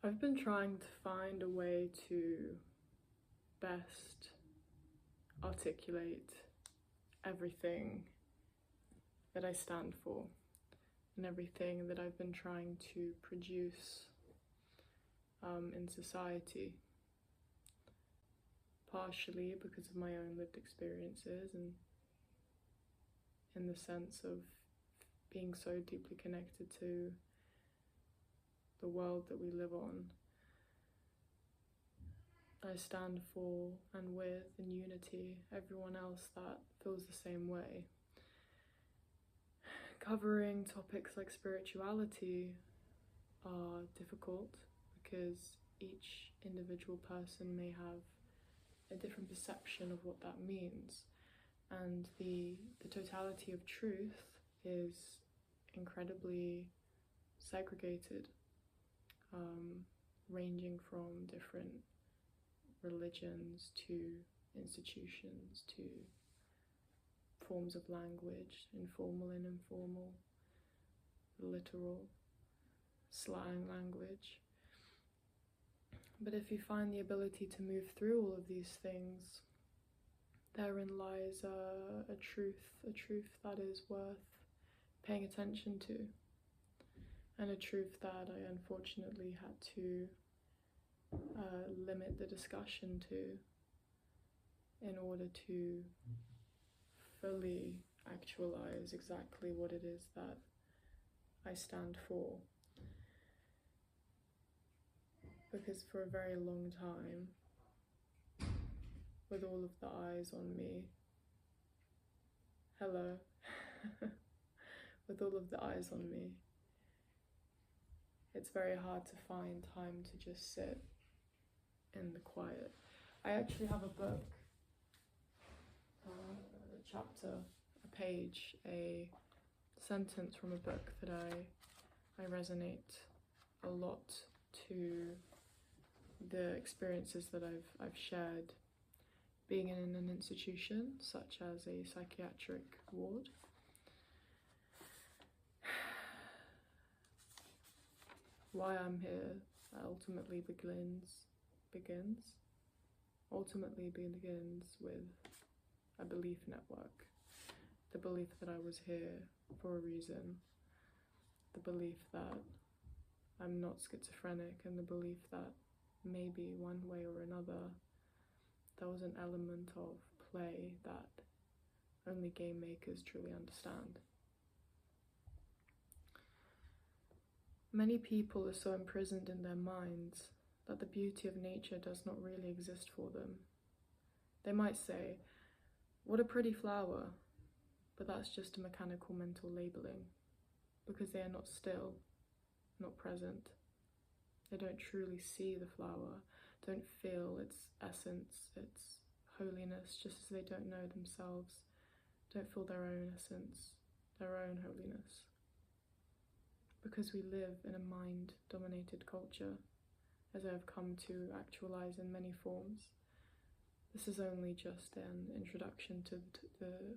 I've been trying to find a way to best articulate everything that I stand for and everything that I've been trying to produce in society, partially because of my own lived experiences and in the sense of being so deeply connected to the world that we live on. I stand for and with in unity everyone else that feels the same way. Covering topics like spirituality are difficult because each individual person may have a different perception of what that means, and the totality of truth is incredibly segregated, ranging from different religions to institutions to forms of language, informal and informal, literal, slang language. But if you find the ability to move through all of these things, therein lies a truth that is worth paying attention to, and a truth that I unfortunately had to limit the discussion to in order to fully actualize exactly what it is that I stand for. Because for a very long time, with all of the eyes on me, hello, with all of the eyes on me, it's very hard to find time to just sit in the quiet. I actually have a book, a chapter, a page, a sentence from a book that I resonate a lot to the experiences that I've shared being in an institution such as a psychiatric ward. Why I'm here ultimately begins with a belief network. The belief that I was here for a reason. The belief that I'm not schizophrenic, and the belief that maybe one way or another there was an element of play that only game makers truly understand. Many people are so imprisoned in their minds that the beauty of nature does not really exist for them. They might say, "What a pretty flower," but that's just a mechanical mental labeling, because they are not still, not present. They don't truly see the flower, don't feel its essence, its holiness, just as they don't know themselves, don't feel their own essence, their own holiness. Because we live in a mind-dominated culture, as I have come to actualize in many forms. This is only just an introduction to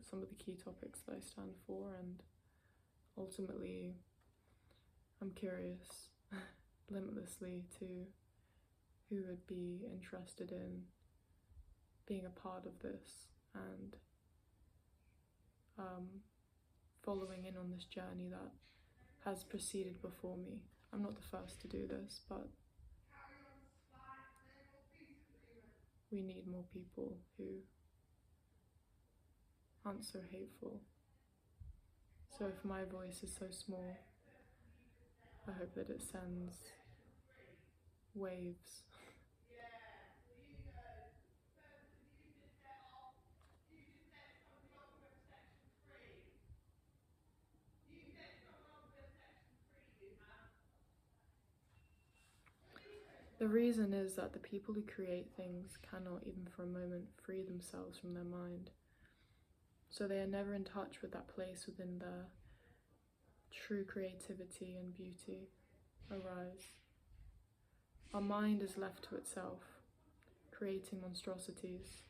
some of the key topics that I stand for, and ultimately I'm curious limitlessly to who would be interested in being a part of this and following in on this journey that has proceeded before me. I'm not the first to do this, but we need more people who aren't so hateful. So if my voice is so small, I hope that it sends waves. The reason is that the people who create things cannot even for a moment free themselves from their mind. So they are never in touch with that place within their true creativity and beauty arise. Our mind is left to itself, creating monstrosities,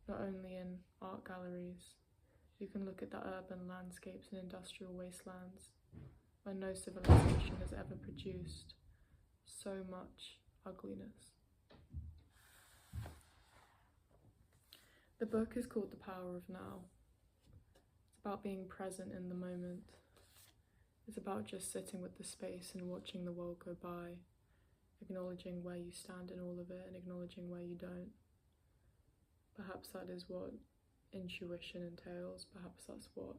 not only in art galleries. You can look at the urban landscapes and industrial wastelands where no civilization has ever produced so much ugliness. The book is called The Power of Now. It's about being present in the moment. It's about just sitting with the space and watching the world go by, acknowledging where you stand in all of it and acknowledging where you don't. Perhaps that is what intuition entails. Perhaps that's what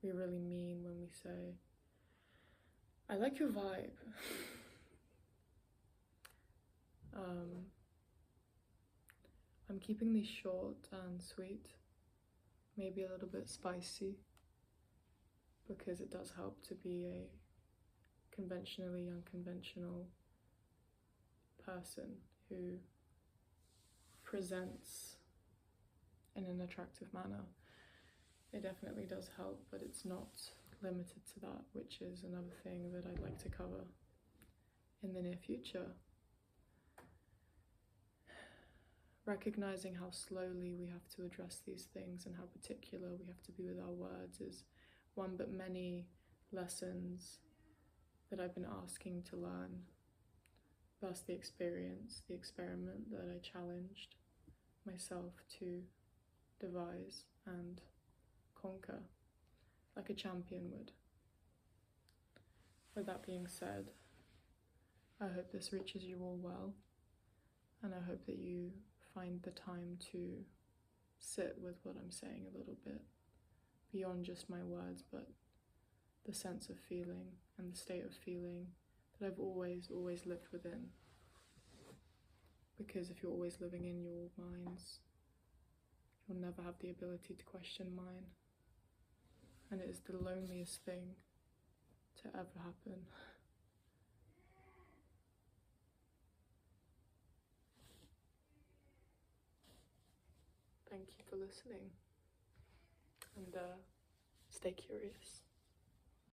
we really mean when we say, I like your vibe. I'm keeping these short and sweet, maybe a little bit spicy, because it does help to be a conventionally unconventional person who presents in an attractive manner. It definitely does help, but it's not limited to that, which is another thing that I'd like to cover in the near future. Recognizing how slowly we have to address these things and how particular we have to be with our words is one but many lessons that I've been asking to learn, thus the experience, the experiment that I challenged myself to devise and conquer like a champion would. With that being said, I hope this reaches you all well, and I hope that you find the time to sit with what I'm saying a little bit, beyond just my words, but the sense of feeling and the state of feeling that I've always lived within. Because if you're always living in your minds, you'll never have the ability to question mine. And it is the loneliest thing to ever happen. Thank you for listening, and stay curious.